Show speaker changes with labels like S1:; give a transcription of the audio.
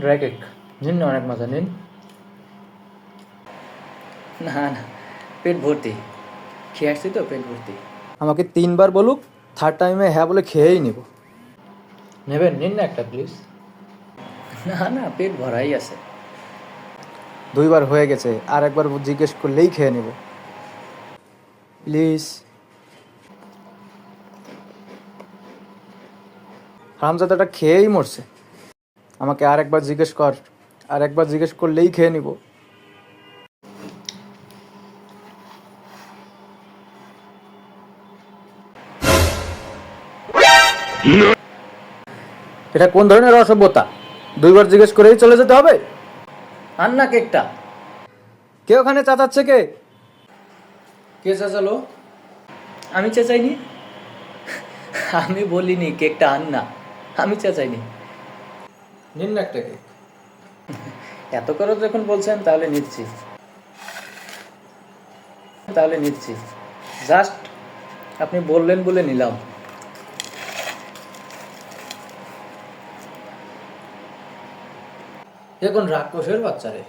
S1: Dry cake নিন না, অনেক মজা, নিন।
S2: না না, পেট ভর্তি, খেয়ে আসছি তো, পেট ভর্তি।
S1: আমাকে 3বার বলুক, থার্ড টাইমে হ্যাঁ বলে খেয়েই নেব। নেবেন, নিন না একটা প্লিজ।
S2: না না, পেট ভরাই আছে।
S1: 2বার হয়ে গেছে, আর একবার জিজ্ঞেস করলেই খেয়ে নেব, প্লিজ। হারামজাদাটা খেয়েই মরছে, আমাকে আর একবার জিজ্ঞেস কর, আর একবার জিজ্ঞেস করলেই খেয়ে নিব। এটা কোন ধরনের অসভ্যতা? 2বার জিজ্ঞেস করেই চলে যেতে হবে?
S2: আন না কেকটা।
S1: কে ওখানে চাচাচ্ছে? কে?
S2: কে চেঁচালো? আমি চেঁচাইনি, আমি বলিনি কেকটা আন না, আমি চেঁচাইনি।
S1: নিন না একটা কেক।
S2: এত করে যখন বলছেন তাহলে নিচ্ছি, তাহলে নিচ্ছি, জাস্ট আপনি বললেন বলে নিলাম।
S1: এখন রাক্ষসের বাচ্চা রে।